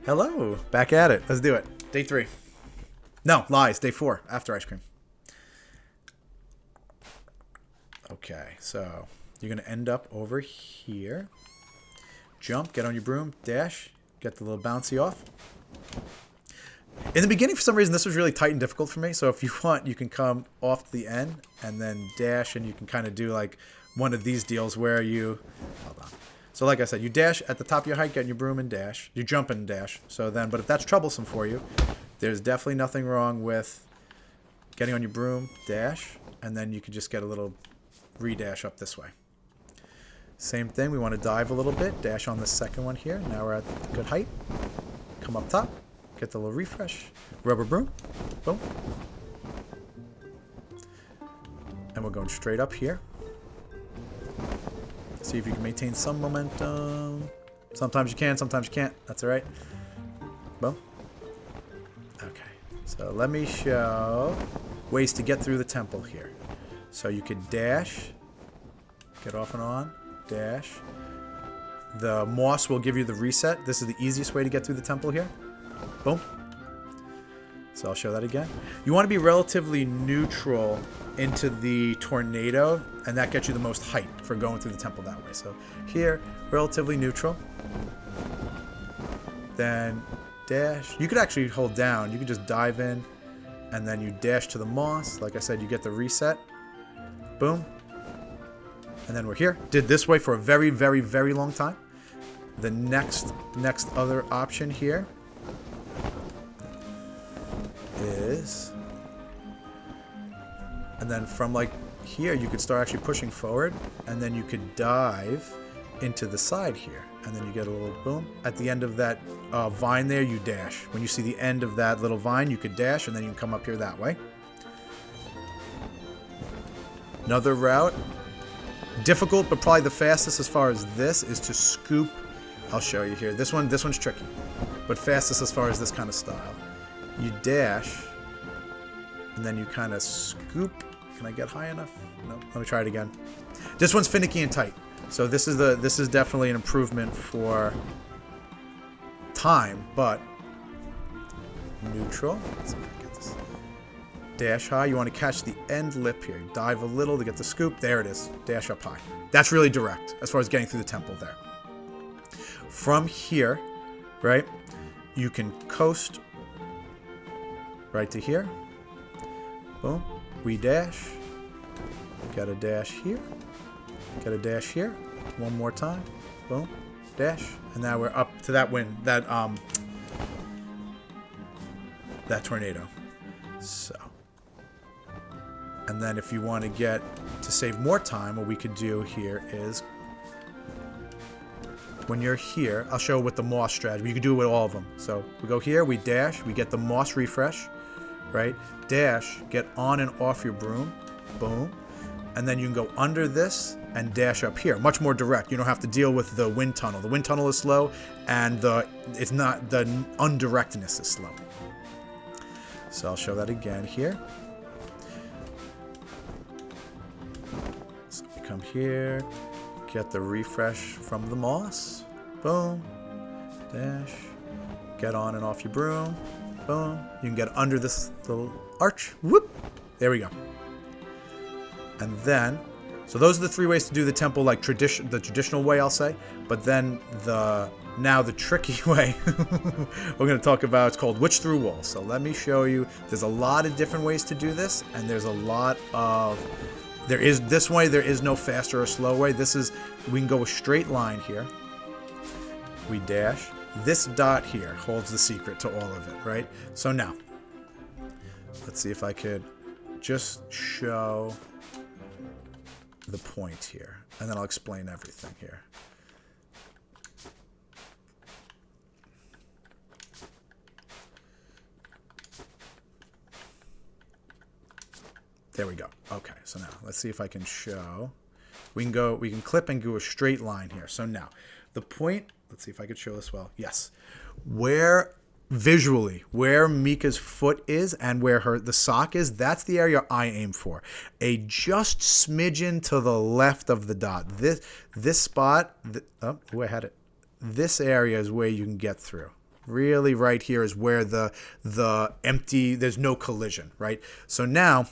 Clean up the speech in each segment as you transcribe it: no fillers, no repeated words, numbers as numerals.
Hello, back at it. Let's do it. Day 3. No, lies. Day 4, after ice cream. Okay, so you're going to end up over here. Jump, get on your broom, dash, get the little bouncy off. In the beginning, for some reason, this was really tight and difficult for me. So if you want, you can come off to the end and then dash, and you can kind of do like one of these deals where you... Hold on. So like I said, you dash at the top of your height, get in your broom and dash. You jump and dash. So then, but if that's troublesome for you, there's definitely nothing wrong with getting on your broom, dash, and then you can just get a little re-dash up this way. Same thing, we want to dive a little bit, dash on the second one here. Now we're at a good height. Come up top, get the little refresh. Rubber broom, boom. And we're going straight up here. See if you can maintain some momentum. Sometimes you can, sometimes you can't. That's all right. Boom. Okay, so let me show ways to get through the temple here. So you could dash, get off and on, dash. The moss will give you the reset. This is the easiest way to get through the temple here. Boom. So I'll show that again. You want to be relatively neutral into the tornado, and that gets you the most height for going through the temple that way. So here, relatively neutral. Then dash. You could actually hold down. You can just dive in, and then you dash to the moss. Like I said, you get the reset. Boom. And then we're here. Did this way for a very, very, very long time. The next other option here is, and then from like here you could start actually pushing forward, and then you could dive into the side here, and then you get a little boom. At the end of that vine there, you dash. When you see the end of that little vine, you could dash, and then you can come up here that way. Another route, difficult but probably the fastest as far as this, is to scoop. I'll show you here. This one's tricky, but fastest as far as this kind of style. You dash, and then you kind of scoop. Can I get high enough? No. Let me try it again. This one's finicky and tight. So this is definitely an improvement for time, but neutral. Let's see if I can get this. Dash high. You want to catch the end lip here. Dive a little to get the scoop. There it is. Dash up high. That's really direct as far as getting through the temple there. From here, right, you can coast right to here. Boom. We dash. Got a dash here. Got a dash here. One more time. Boom. Dash. And now we're up to that wind, that tornado. So. And then if you want to get to save more time, what we could do here is, when you're here, I'll show with the moss strategy. You can do it with all of them. So we go here, we dash, we get the moss refresh, right? Dash, get on and off your broom, boom. And then you can go under this and dash up here. Much more direct. You don't have to deal with the wind tunnel. The wind tunnel is slow, and the undirectness is slow. So I'll show that again here. So we come here. Get the refresh from the moss. Boom. Dash. Get on and off your broom. Boom. You can get under this little arch. Whoop. There we go. And then, so those are the 3 ways to do the temple, like the traditional way, I'll say. But then now the tricky way we're going to talk about, it's called witch through walls. So let me show you. There's a lot of different ways to do this, and there's a lot of... There is this way. There is no faster or slow way. We can go a straight line here. We dash. This dot here holds the secret to all of it, right? So now, let's see if I could just show the point here, and then I'll explain everything here. There we go. Okay, so now let's see if I can show. We can clip and do a straight line here. So now the point, let's see if I could show this well. Yes. Where Mika's foot is and where the sock is, that's the area I aim for. A just smidgen to the left of the dot. This spot, I had it. This area is where you can get through. Really right here is where the empty, there's no collision, right? So now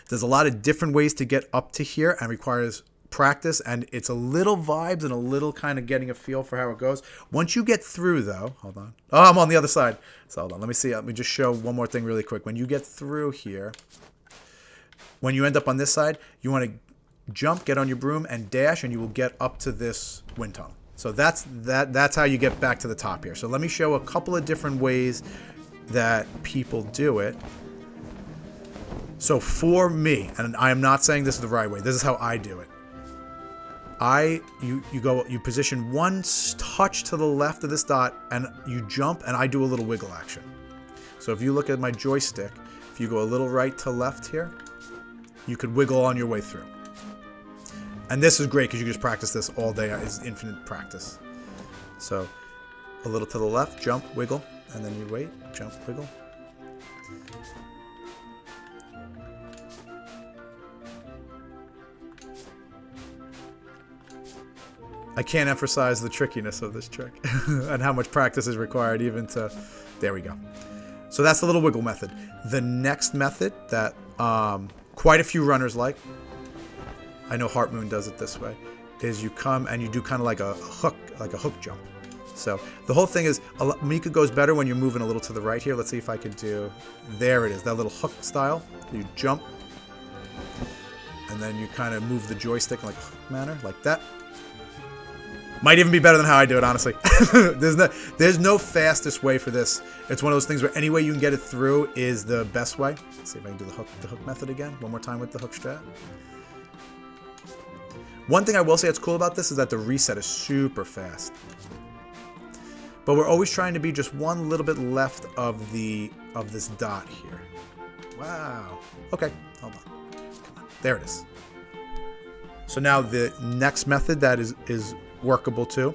there's a lot of different ways to get up to here and requires practice, and it's a little vibes and a little kind of getting a feel for how it goes. Once you get through though, hold on. Oh, I'm on the other side. So hold on, let me see. Let me just show one more thing really quick. When you get through here, when you end up on this side, you want to jump, get on your broom, and dash, and you will get up to this wind tunnel. So that's how you get back to the top here. So let me show a couple of different ways that people do it. So for me, and I am not saying this is the right way, this is how I do it. You position one touch to the left of this dot, and you jump, and I do a little wiggle action. So if you look at my joystick, if you go a little right to left here, you could wiggle on your way through. And this is great because you can just practice this all day. It's infinite practice. So a little to the left, jump, wiggle, and then you wait, jump, wiggle. I can't emphasize the trickiness of this trick and how much practice is required even to... There we go. So that's the little wiggle method. The next method that quite a few runners like, I know Heart Moon does it this way, is you come and you do kind of like a hook jump. So the whole thing is, Mika goes better when you're moving a little to the right here. Let's see if I could do... There it is, that little hook style. You jump, and then you kind of move the joystick in like a hook manner, like that. Might even be better than how I do it, honestly. There's no fastest way for this. It's one of those things where any way you can get it through is the best way. Let's see if I can do the hook method again. One more time with the hook strat. One thing I will say that's cool about this is that the reset is super fast. But we're always trying to be just one little bit left of this dot here. Wow. Okay, hold on. Come on. There it is. So now the next method that is workable too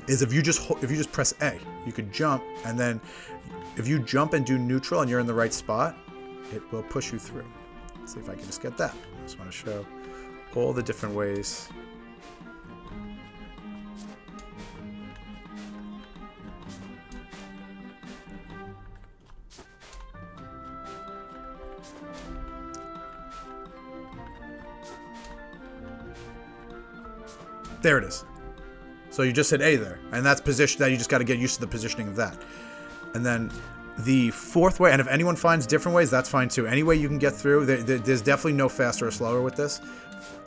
is if you just press A, you could jump, and then if you jump and do neutral and you're in the right spot, it will push you through. Let's see if I can just get that. I just want to show all the different ways. There it is. So you just hit A there, and that's position that you just got to get used to the positioning of that. And then the fourth way, and if anyone finds different ways, that's fine too. Any way you can get through, there's definitely no faster or slower with this.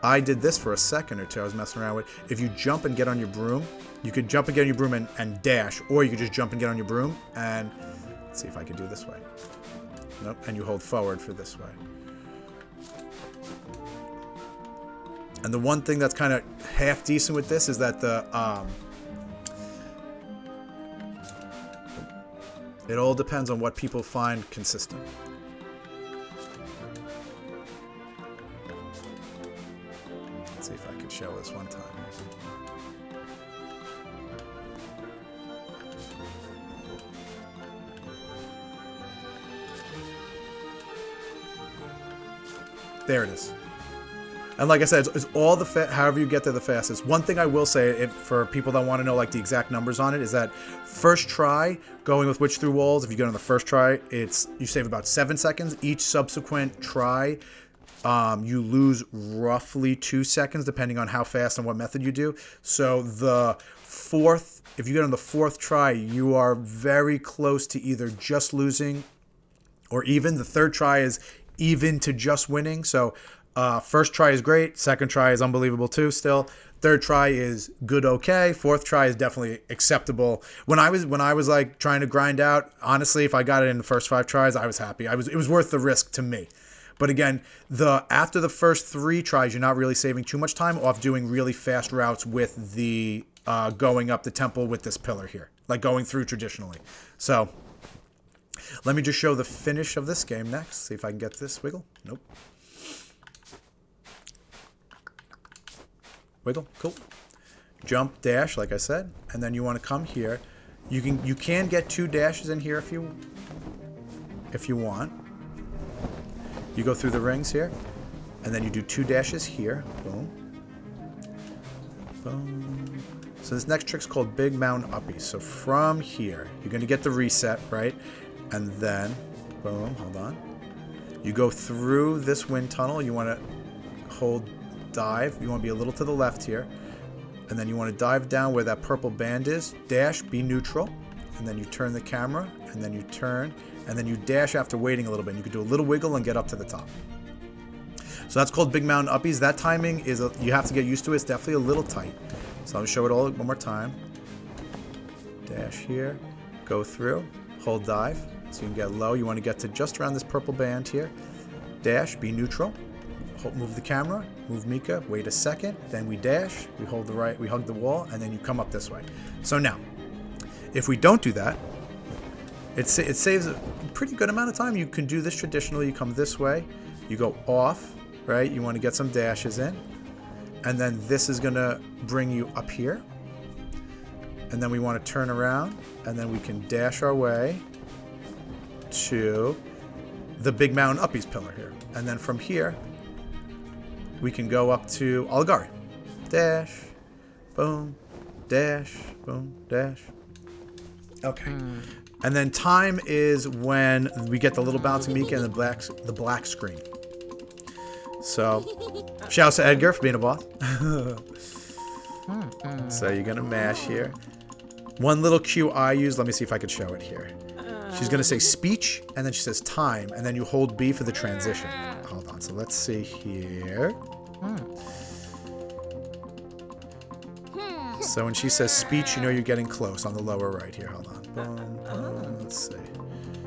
I did this for a second or two. I was messing around with. If you jump and get on your broom, you could jump and get on your broom and dash, or you could just jump and get on your broom and let's see if I can do this way. Nope, and you hold forward for this way. And the one thing that's kind of half decent with this is that it all depends on what people find consistent. Let's see if I could show this one time. There it is. And like I said, it's all however you get there the fastest. One thing I will say, for people that want to know like the exact numbers on it, is that first try, going with witch through walls, if you get on the first try, you save about 7 seconds. Each subsequent try, you lose roughly 2 seconds, depending on how fast and what method you do. So if you get on the fourth try, you are very close to either just losing or even. The third try is even to just winning. So first try is great. Second try is unbelievable too still. Third try is good, okay. Fourth try is definitely acceptable. When I was like trying to grind out, honestly, if I got it in the first 5 tries, I was happy. It was worth the risk to me. But again, after the first 3 tries, you're not really saving too much time off doing really fast routes with the going up the temple with this pillar here, like going through traditionally. So let me just show the finish of this game next. See if I can get this wiggle. Nope. Wiggle, cool. Jump, dash, like I said, and then you want to come here. You can get 2 dashes in here if you want. You go through the rings here, and then you do 2 dashes here. Boom, boom. So this next trick's called Big Mountain Uppies. So from here, you're going to get the reset, right? And then, boom, hold on. You go through this wind tunnel. You want to hold dive. You want to be a little to the left here. And then you want to dive down where that purple band is. Dash, be neutral. And then you turn the camera. And then you turn. And then you dash after waiting a little bit. And you can do a little wiggle and get up to the top. So that's called Big Mountain Uppies. That timing is, you have to get used to it. It's definitely a little tight. So I'll show it all one more time. Dash here. Go through. Hold dive. So you can get low. You want to get to just around this purple band here. Dash, be neutral. Move the camera, move Mika, wait a second, then we dash, we hold the right, we hug the wall, and then you come up this way. So now, if we don't do that, it saves a pretty good amount of time. You can do this traditionally. You come this way, you go off, right? You want to get some dashes in, and then this is going to bring you up here, and then we want to turn around, and then we can dash our way to the Big Mountain Uppies pillar here, and then from here, we can go up to Algari. Dash, boom, dash, boom, dash. Okay. And then time is when we get the little bouncing Mika and the black screen. So, shouts to Edgar for being a boss. So you're going to mash here. One little cue I use, let me see if I could show it here. She's going to say speech, and then she says time, and then you hold B for the transition. Hold on, so let's see here. So when she says speech, you know you're getting close on the lower right here. Hold on. Boom, boom, let's see.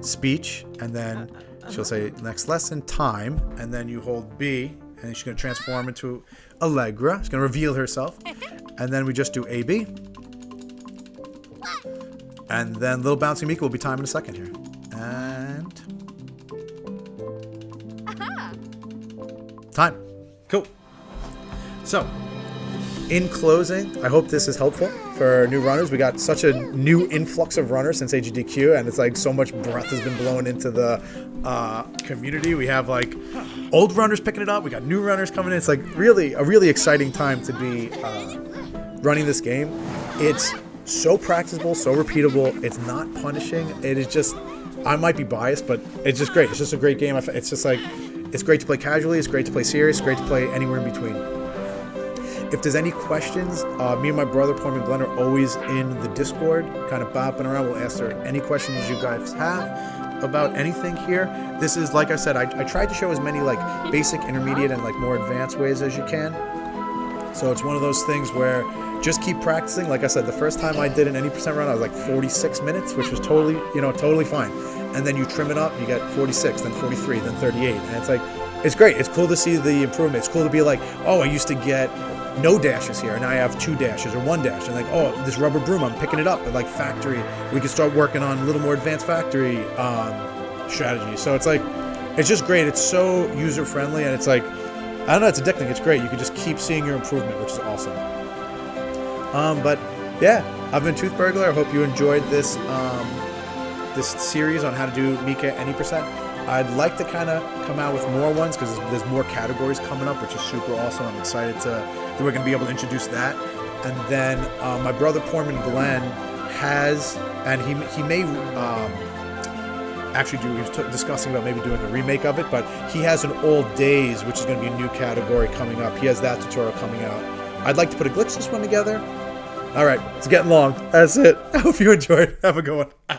Speech, and then she'll say next lesson, time, and then you hold B, and she's going to transform into Allegra. She's going to reveal herself. And then we just do AB. And then little bouncing Mika will be time in a second here. And time. Cool. So, in closing, I hope this is helpful for new runners. We got such a new influx of runners since AGDQ, and it's like so much breath has been blown into the community. We have like old runners picking it up. We got new runners coming in. It's like really a really exciting time to be running this game. It's so practicable, so repeatable. It's not punishing. It is just, I might be biased, but it's just great. It's just a great game. It's just like, it's great to play casually. It's great to play serious. It's great to play anywhere in between. If there's any questions, me and my brother, Paul and Glenn, are always in the Discord, kind of bopping around. We'll answer any questions you guys have about anything here. This is, like I said, I tried to show as many like basic, intermediate, and like more advanced ways as you can. So it's one of those things where just keep practicing. Like I said, the first time I did an any percent run, I was like 46 minutes, which was totally, totally fine. And then you trim it up, you get 46, then 43, then 38. And it's like, it's great. It's cool to see the improvement. It's cool to be like, oh, I used to get no dashes here, and now I have 2 dashes or 1 dash. And like, oh, this rubber broom, I'm picking it up at like factory. We can start working on a little more advanced factory strategy. So it's like, it's just great. It's so user friendly, and it's like, I don't know, it's addicting. It's great. You can just keep seeing your improvement, which is awesome. But yeah, I've been Tooth Burglar. I hope you enjoyed this this series on how to do Mika any percent. I'd like to kind of come out with more ones because there's more categories coming up, which is super awesome. I'm excited that we're going to be able to introduce that. And then my brother Portman Glenn has, and he may actually do, he was discussing about maybe doing a remake of it, but he has an All Days, which is going to be a new category coming up. He has that tutorial coming out. I'd like to put a glitchless one together. All right, it's getting long. That's it. I hope you enjoyed. Have a good one.